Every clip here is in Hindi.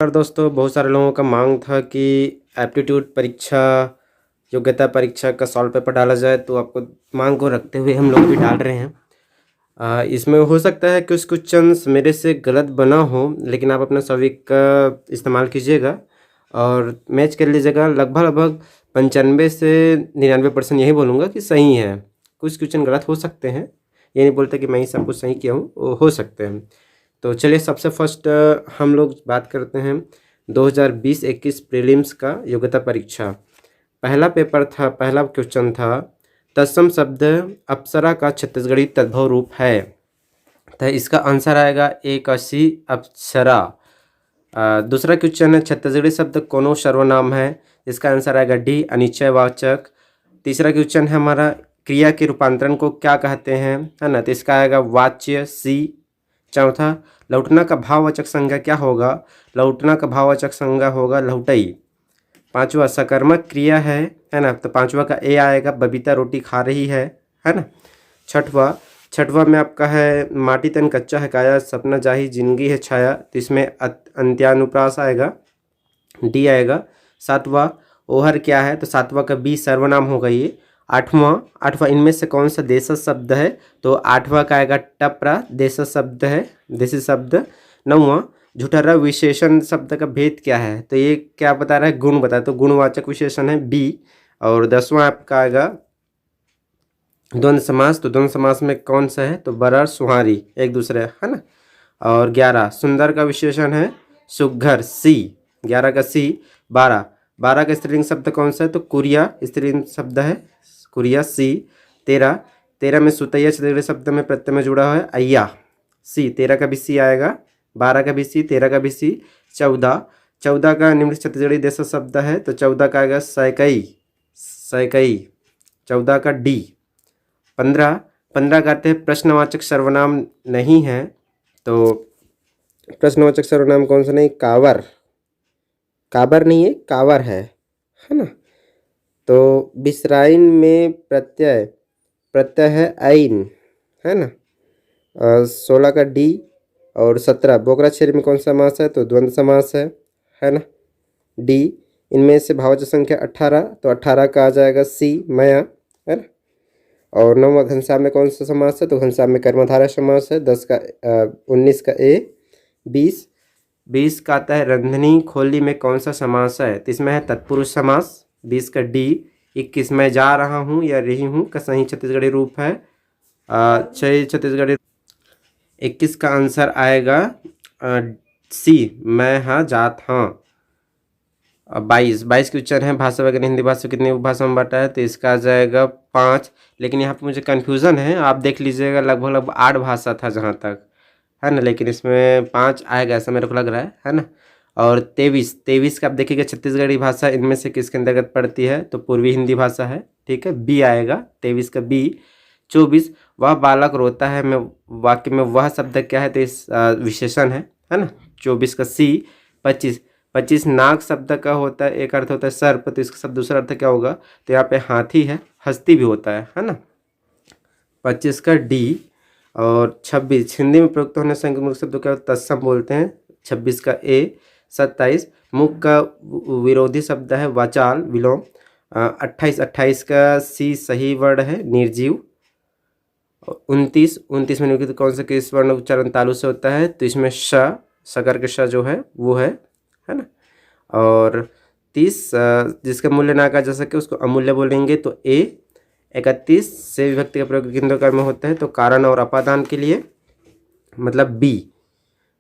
और दोस्तों, बहुत सारे लोगों का मांग था कि एप्टीट्यूड परीक्षा, योग्यता परीक्षा का सॉल्व पेपर डाला जाए, तो आपको मांग को रखते हुए हम लोग भी डाल रहे हैं। इसमें हो सकता है कुछ क्वेश्चंस मेरे से गलत बना हो, लेकिन आप अपना सभी का इस्तेमाल कीजिएगा और मैच कर लीजिएगा। लगभग लगभग 95 से 99% यही बोलूँगा कि सही है। कुछ क्वेश्चन गलत हो सकते हैं, ये नहीं बोलते कि मैं ही सब कुछ सही किया हूँ, वो हो सकते हैं। तो चलिए सबसे फर्स्ट हम लोग बात करते हैं 2020-21 प्रीलिम्स का योग्यता परीक्षा। पहला पेपर था, पहला क्वेश्चन था, तत्सम शब्द अप्सरा का छत्तीसगढ़ी तद्भव रूप है। तो इसका आंसर आएगा एकसी अप्सरा। दूसरा क्वेश्चन है, छत्तीसगढ़ी शब्द कोनो सर्वनाम है। इसका आंसर आएगा डी अनिश्चयवाचक। तीसरा क्वेश्चन है हमारा, क्रिया के रूपांतरण को क्या कहते हैं, है ना। तो इसका आएगा वाच्य सी। चौथा, लौटना का भाववाचक संज्ञा क्या होगा। लौटना का भाववाचक संज्ञा होगा लौटई। पांचवा, सकर्मक क्रिया है ना। तो पांचवा का ए आएगा, बबीता रोटी खा रही है ना। छठवा में आपका है, माटी तन कच्चा है काया, सपना जाही जिंदगी है छाया। तो इसमें अंत्यानुप्रास आएगा, डी आएगा। सातवां, ओहर क्या है। तो सातवां का बी सर्वनाम होगा ये। आठवां इनमें से कौन सा देशज शब्द है। तो आठवां का आएगा टपरा, देशज शब्द है, देशी शब्द। नौवां, झूठर्रा विशेषण शब्द का भेद क्या है। तो ये क्या बता रहा है, गुण बता, तो गुणवाचक विशेषण है बी। और 10वां आपका आएगा द्वंद्व समास। तो द्वंद्व समास में कौन सा है, तो बरर सुहारी, एक दूसरे, है ना। और 11, सुंदर का विशेषण है सुघ्घर, सी। 11 का सी। 12 का स्त्रीलिंग शब्द कौन सा है, तो कुरिया स्त्रीलिंग शब्द है, कुरिया, सी। 13 में सुतैया छत्तीसगढ़ी शब्द में प्रत्यय में जुड़ा हुआ है अय्या, सी। 13 का भी सी आएगा। 12 का भी सी, 13 का भी सी। 14 का निम्न छत्तीसगढ़ी देश शब्द है। तो 14 का आएगा सैकई, सैकई। 14 का डी। 15 का आते हैं प्रश्नवाचक सर्वनाम नहीं है। तो प्रश्नवाचक सर्वनाम कौन सा नहीं, कावर, काबर नहीं है, कावर है ना। तो बिसराइन में प्रत्यय है आइन, है ना। 16 का डी। और 17, बोकरा छेरी में कौन सा समास है, तो द्वंद्व समास है ना, डी। इनमें से भाववाचक संख्या 18, तो 18 का आ जाएगा सी, मया, है ना। और 9वां घनश्याम में कौन सा समास है, तो घनश्याम में कर्मधारय समास है। 19 का ए। 20 का आता है रंधनी खोली में कौन सा समास है। तो इसमें है तत्पुरुष समास, 20 का डी। 21, मैं जा रहा हूँ या रही हूँ का सही छत्तीसगढ़ी रूप है सही छत्तीसगढ़ी। 21 का आंसर आएगा सी, मैं हाँ जात हाँ। 22 क्वेश्चन है, भाषा वगैरह हिंदी भाषा कितनी उपभाषा में बांटा है। तो इसका आ जाएगा 5। लेकिन यहाँ पे मुझे कन्फ्यूज़न है, आप देख लीजिएगा, लगभग 8 भाषा था जहाँ तक, है ना। लेकिन इसमें 5 आएगा ऐसा मेरे को लग रहा है ना। और 23 का आप देखिएगा, छत्तीसगढ़ी भाषा इनमें से किसके अंतर्गत पड़ती है, तो पूर्वी हिंदी भाषा है, ठीक है, बी आएगा 23 का बी। 24, वह बालक रोता है मैं वाक्य में वह शब्द क्या है, तो इस विशेषण है ना। 24 का सी। 25 नाग शब्द का होता है, एक अर्थ होता है सर्प, तो इसका शब्द दूसरा अर्थ क्या होगा, तो यहाँ पे हाथी है, हस्ती भी होता है ना। 25 का डी। और 26, हिंदी में प्रयुक्त होने संयुक्त शब्द क्या तत्सम बोलते हैं, 26 का ए। 27, मुख का विरोधी शब्द है वाचाल, विलोम। 28 का सी सही वर्ड है, निर्जीव। 29 में निम्नलिखित कौन सा किस वर्ण उच्चारण तालु से होता है, तो इसमें श, सकर के श जो है वो है ना। और 30, जिसका मूल्य ना कहा जा सके उसको अमूल्य बोलेंगे, तो ए। 31 से विभक्ति का प्रयोग किन दो कार्य में होता है, तो कारण और अपादान के लिए, मतलब बी।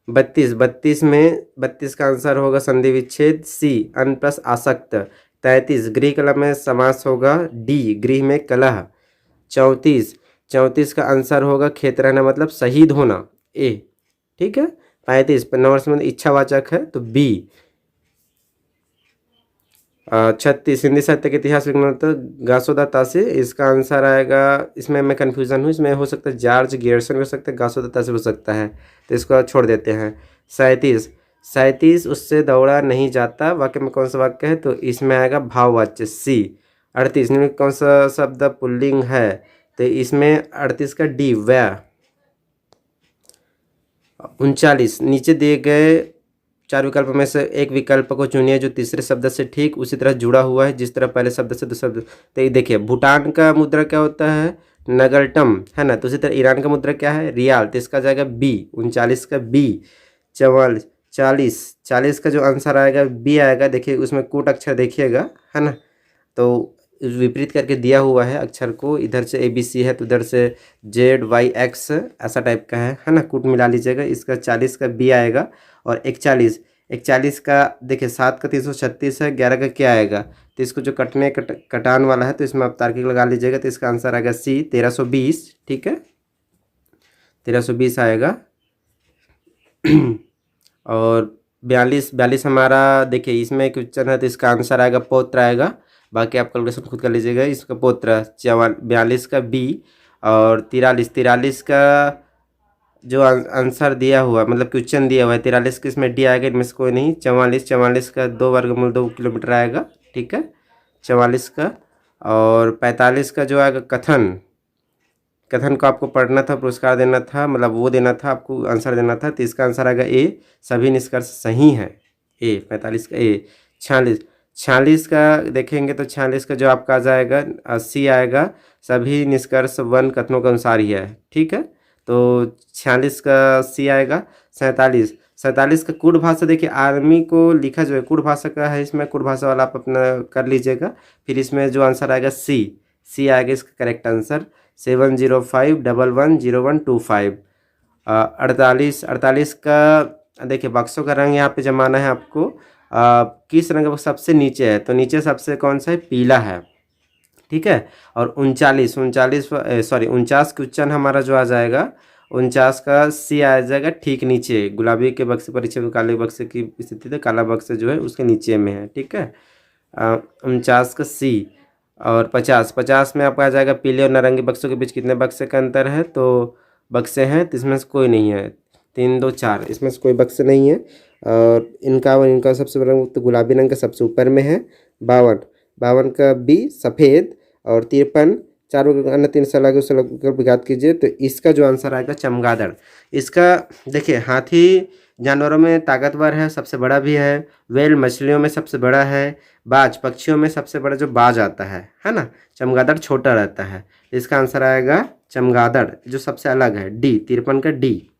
32 का आंसर होगा संधि विच्छेद, सी, अन प्लस आसक्त। 33, गृह कलह में समास होगा, डी, गृह में कलह। 34 का आंसर होगा खेत रहना मतलब शहीद होना, ए, ठीक है। 35 नंबर में इच्छावाचक है, तो बी। 36 हिंदी साहित्य के इतिहास विज्ञान गासोदत्ता से, इसका आंसर आएगा, इसमें मैं कन्फ्यूज़न हूँ, इसमें हो सकता है जॉर्ज गियर्सन हो सकता है, गासोदत्ता से हो सकता है, तो इसको छोड़ देते हैं। 37 उससे दौड़ा नहीं जाता वाक्य में कौन सा वाक्य है, तो इसमें आएगा भाववाच्य, सी। 38 में कौन सा शब्द पुल्लिंग है, तो इसमें 38 का डी, वह। 39 नीचे दिए गए चार विकल्प में से एक विकल्प को चुनिए जो तीसरे शब्द से ठीक उसी तरह जुड़ा हुआ है जिस तरह पहले शब्द से दूसरे शब्द। तो ये देखिए, भूटान का मुद्रा क्या होता है? नगरटम, है ना। तो उसी तरह ईरान का मुद्रा क्या है? रियाल। तो इसका जाएगा बी, 39 का बी। 44, 40, 40 का जो आंसर आएगा बी आएगा। देखिए उसमें कूट अक्षर देखिएगा, है ना। तो विपरीत करके दिया हुआ है अक्षर को, इधर से ABC है तो इधर से ZYX ऐसा टाइप का है ना। कूट मिला लीजिएगा। इसका 40 का बी आएगा। और 41, 41 का देखिए 7 का 336 है, 11 का क्या आएगा? तो इसको जो कटान वाला है तो इसमें आप तार्किक लगा लीजिएगा। तो इसका आंसर आएगा सी, 1320। ठीक है, 1320 आएगा। और 42 हमारा देखिए इसमें क्वेश्चन है तो इसका आंसर आएगा पौत्र आएगा। बाकी आप कैलकुलेशन खुद कर लीजिएगा। इसका पौत्र 42 का बी। और 43 का जो आंसर दिया हुआ मतलब क्वेश्चन दिया हुआ है 43 का, इसमें डी आएगा, इनमें से कोई नहीं। 44 का 2 वर्गमूल 2 किलोमीटर आएगा। ठीक है, 44 का। और 45 का जो आएगा कथन को आपको पढ़ना था, पुरस्कार देना था, मतलब वो देना था आपको, आंसर देना था। तो इसका आंसर आएगा ए, सभी निष्कर्ष सही है। ए 45 का ए। 46 का देखेंगे तो 46 का जो आपका आ जाएगा 80 आएगा, सभी निष्कर्ष वन कथनों के अनुसार ही है। ठीक है, तो 46 का सी आएगा। 47 का कूट भाषा, देखिए आर्मी को लिखा जो है कूट भाषा का है, इसमें कूट भाषा वाला आप अपना कर लीजिएगा। फिर इसमें जो आंसर आएगा सी आएगा इसका करेक्ट आंसर। 7051110125। 48 का देखिए बक्सों का रंग यहाँ पे जमाना है आपको। किस रंग सबसे नीचे है? तो नीचे सबसे कौन सा है? पीला है। ठीक है, और 49 क्वेश्चन हमारा जो आ जाएगा 49 का सी आ जाएगा ठीक नीचे। गुलाबी के बक्से पर नीचे काले बक्से की स्थिति तो काला बक्से जो है उसके नीचे में है। ठीक है, 49 का सी। और 50 में आपका आ जाएगा पीले और नारंगी बक्सों के बीच कितने बक्से का अंतर है? तो बक्से हैं, तो इसमें से कोई नहीं है। 3, 2, 4, इसमें से कोई बक्से नहीं है। और इनका सबसे बड़ा तो गुलाबी रंग का सबसे ऊपर में है। 52 का बी सफ़ेद। और 53, चारों अन्य 3 सलाह के विघात कीजिए। तो इसका जो आंसर आएगा चमगादड़। इसका देखिए हाथी जानवरों में ताकतवर है, सबसे बड़ा भी है। व्हेल मछलियों में सबसे बड़ा है। बाज पक्षियों में सबसे बड़ा जो बाज आता है ना। चमगादड़ छोटा रहता है। इसका आंसर आएगा चमगादड़ जो सबसे अलग है, डी। 53 का डी।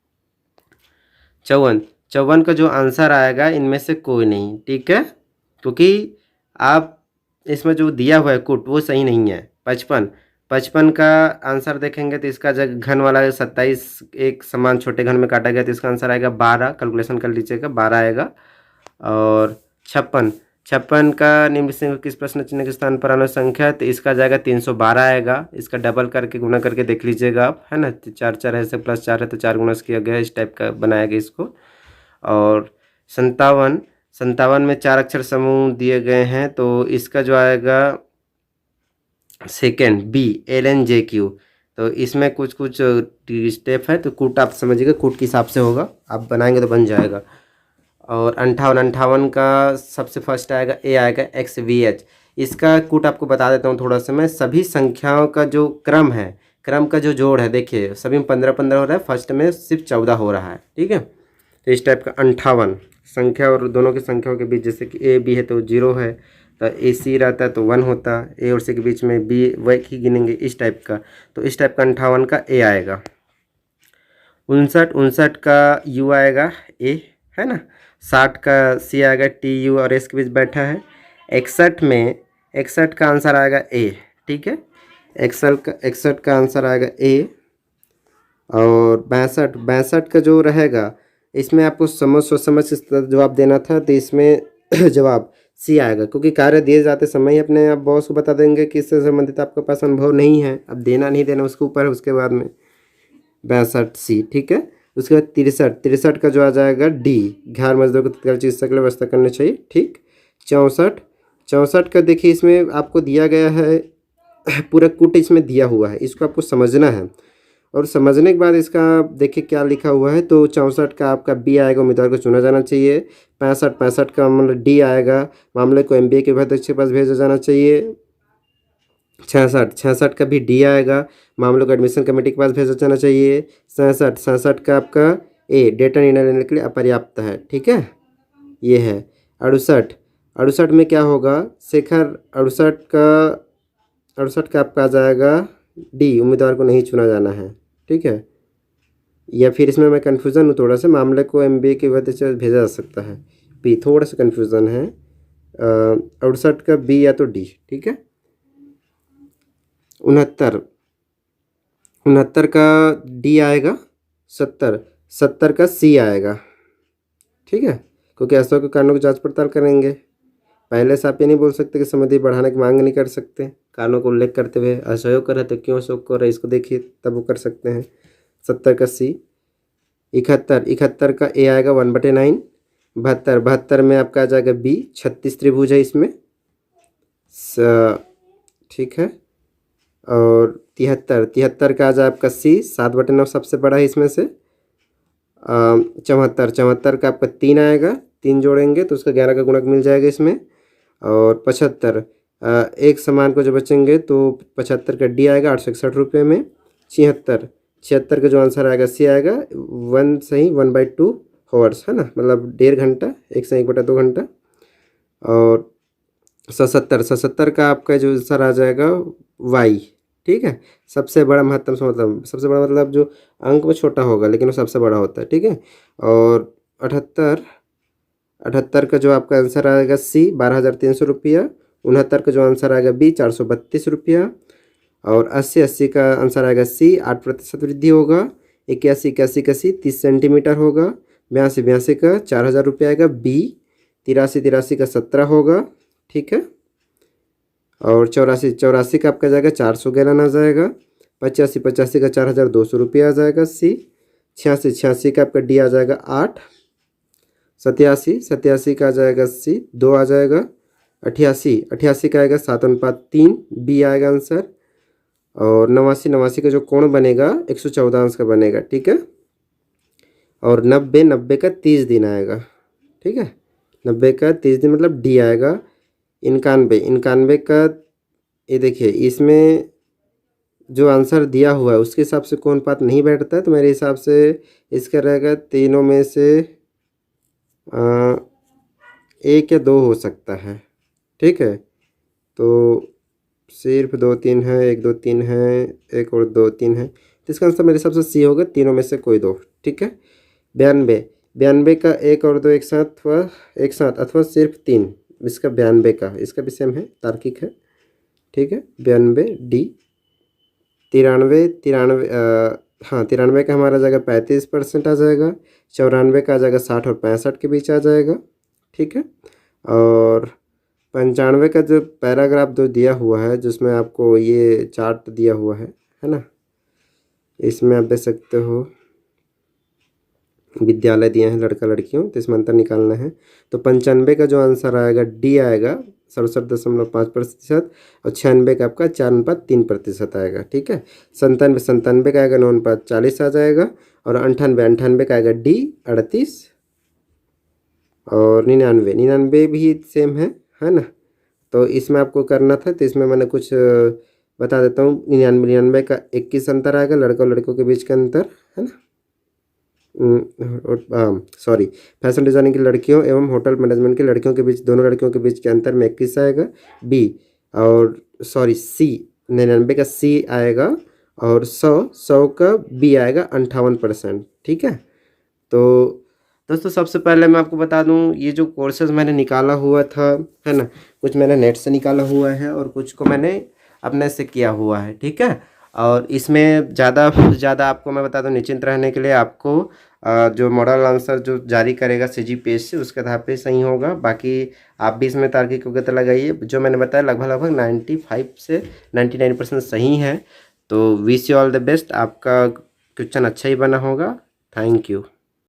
54 का जो आंसर आएगा इनमें से कोई नहीं। ठीक है, क्योंकि आप इसमें जो दिया हुआ है कुट वो सही नहीं है। 55 का आंसर देखेंगे तो इसका जब घन वाला 27 एक समान छोटे घन में काटा गया तो इसका आंसर आएगा 12। कैलकुलेशन कर लीजिएगा, 12 आएगा। और 56 का निम्न से किस प्रश्न चिन्ह के स्थान पर आना संख्या है? तो इसका जाएगा 312 आएगा। इसका डबल करके गुना करके देख लीजिएगा आप, है ना। 4 है से +4 है तो 4 गुना किया गया, इस टाइप का बनाया गया इसको। और 57 में 4 अक्षर समूह दिए गए हैं तो इसका जो आएगा सेकेंड बी, LNJQ। तो इसमें कुछ स्टेप है तो कूट आप समझिएगा, कूट के हिसाब से होगा, आप बनाएंगे तो बन जाएगा। और 58 का सबसे फर्स्ट आएगा ए आएगा XVH। इसका कूट आपको बता देता हूँ थोड़ा सा मैं। सभी संख्याओं का जो क्रम है, क्रम का जो जोड़ है, देखिए सभी में 15-15 हो रहा है, फर्स्ट में सिर्फ 14 हो रहा है। ठीक है, तो इस टाइप का 58 संख्या और दोनों की संख्याओं के बीच, जैसे कि ए बी है तो 0 है, तो AC रहता है तो 1 होता है, ए और सी के बीच में बी वही ही गिनेंगे, इस टाइप का। तो इस टाइप का 58 का ए आएगा। 59 का यू आएगा ए, है ना। 60 का सी आएगा, TU और एस के बीच बैठा है। 61 का आंसर आएगा ए। ठीक है, 61 का आंसर आएगा ए। और 62 का जो रहेगा इसमें आपको सोच समझ जवाब देना था, तो इसमें जवाब सी आएगा, क्योंकि कार्य दिए जाते समय ही अपने आप बॉस को बता देंगे कि इससे संबंधित आपके पास अनुभव नहीं है, अब देना नहीं देना उसके ऊपर है। उसके बाद में 62 सी। ठीक है, उसके बाद 63 का जो आ जाएगा डी, घायल मजदूर को तत्काल चिकित्सा के लिए व्यवस्था करनी चाहिए। ठीक, 64 का देखिए इसमें आपको दिया गया है पूरा कूट इसमें दिया हुआ है, इसको आपको समझना है। और समझने के बाद इसका देखिए क्या लिखा हुआ है। तो 64 का आपका बी आएगा, उम्मीदवार को चुना जाना चाहिए। 65 का मतलब डी आएगा, मामले को MBA के उपाध्यक्ष के पास भेजा जाना चाहिए। 66 का भी डी आएगा, मामलों को एडमिशन कमेटी के पास भेजा जाना चाहिए। 67 का आपका ए, डेटा निर्णय लेने के लिए अपर्याप्त है। ठीक है, ये है 68। 68 में क्या होगा शेखर, 68 का आपका आ जाएगा डी, उम्मीदवार को नहीं चुना जाना है। ठीक है, या फिर इसमें मैं कन्फ्यूज़न हूँ थोड़ा सा, मामले को MBA की वजह से भेजा जा सकता है। बी, थोड़ा सा कन्फ्यूज़न है। 68 का बी या तो डी। ठीक है, 69 का डी आएगा, 70 का सी आएगा। ठीक है, क्योंकि ऐसा के कारणों की जांच पड़ताल करेंगे। पहले से आप ये नहीं बोल सकते कि समृद्धि बढ़ाने की मांग नहीं कर सकते, कारणों को उल्लेख करते हुए असहयोग कर रहे तो क्यों असहयोग कर रहे इसको देखिए, तब वो कर सकते हैं। 70 का सी। 71 का ए आएगा 1/9। 72 में आपका आ जाएगा बी, 36 त्रिभुज है इसमें। ठीक है, और 73 का आ जाए आपका सी, 7/9 सबसे बड़ा है इसमें से। 74 का आपका 3 आएगा, 3 जोड़ेंगे तो उसका 11 का गुणक मिल जाएगा इसमें। और 75 एक समान को जो बचेंगे तो 75 का डी आएगा 861 रुपये में। 76 का जो आंसर आएगा सी आएगा 1 सही 1/2 हॉर्स है ना, मतलब 1.5 घंटा, 1 से 1/2 घंटा। और 77 का आपका जो आंसर आ जाएगा वाई। ठीक है, सबसे बड़ा महत्तम से मतलब सबसे बड़ा मतलब जो अंक में छोटा होगा लेकिन वो सबसे बड़ा होता है। ठीक है, और 78 का जो आपका आंसर आएगा सी 12,300 रुपया। 69 का जो आंसर आएगा बी 432 रुपया। और 80 का आंसर आएगा सी 8% वृद्धि होगा। 81 का सी 30 सेंटीमीटर होगा। 82 का 4,000 रुपया आएगा बी। 83 का 17 होगा। ठीक है, और 84 का आपका जाएगा 400 गैलन आ जाएगा। 85 का 4,200 रुपया आ जाएगा सी। 86 का आपका डी आ जाएगा 8। 87 का आ जाएगा सी 2 आ जाएगा। 88 का आएगा 7:3 बी आएगा आंसर। और 89 का जो कोण बनेगा 114 अंश का बनेगा। ठीक है, और 90 का 30 दिन आएगा। ठीक है, 90 का 30 दिन मतलब डी आएगा। 91 का ये देखिए इसमें जो आंसर दिया हुआ है उसके हिसाब से कोण पात नहीं बैठता है, तो मेरे हिसाब से इसका रहेगा तीनों में से 1 या 2 हो सकता है। ठीक है, तो सिर्फ 2 3 है, 1 2 3 है, 1 और 2 3 है, तो इसका आंसर मेरे हिसाब से सी होगा, तीनों में से कोई 2। ठीक है, 92 का 1 और 2 एक साथ अथवा सिर्फ 3, इसका 92 का इसका भी सेम है, तार्किक है। ठीक है, 92 डी। 93 हाँ 93 का हमारा जाएगा 35% आ जाएगा। 94 का आ जाएगा 60 और 65 के बीच आ जाएगा। ठीक है, और 95 का जो पैराग्राफ जो दिया हुआ है जिसमें आपको ये चार्ट दिया हुआ है ना, इसमें आप देख सकते हो विद्यालय दिए हैं लड़का लड़कियों, तो इसमें अंतर निकालना है। तो 95 का जो आंसर आएगा डी आएगा 67.5%। और 96 का आपका 4:3% आएगा। ठीक है, 97 का आएगा 9:40 आ जाएगा। और 98 का आएगा डी 38। और 99 भी सेम है ना, तो इसमें आपको करना था, तो इसमें मैंने कुछ बता देता हूँ। 99 का 21 अंतर आएगा, लड़का और लड़कों के बीच का अंतर है ना। सॉरी, फैशन डिज़ाइनिंग की लड़कियों एवं होटल मैनेजमेंट की लड़कियों के बीच, दोनों लड़कियों के बीच के अंतर में 21 आएगा बी। और सॉरी सी 99 का सी आएगा। और 100 का बी आएगा 58%। ठीक है, तो दोस्तों सबसे पहले मैं आपको बता दूं ये जो कोर्सेज मैंने निकाला हुआ था है ना, कुछ मैंने नेट से निकाला हुआ है और कुछ को मैंने अपने से किया हुआ है। ठीक है, और इसमें ज़्यादा से ज़्यादा आपको मैं बता दूं निश्चिंत रहने के लिए आपको जो मॉडल आंसर जो जारी करेगा CGPSC से उसके आधार पे सही होगा। बाकी आप भी इसमें तार्किक योग्यता लगाइए, जो मैंने बताया लगभग 95 से 99% सही है। तो wish you all the best, आपका क्वेश्चन अच्छा ही बना होगा। Thank you.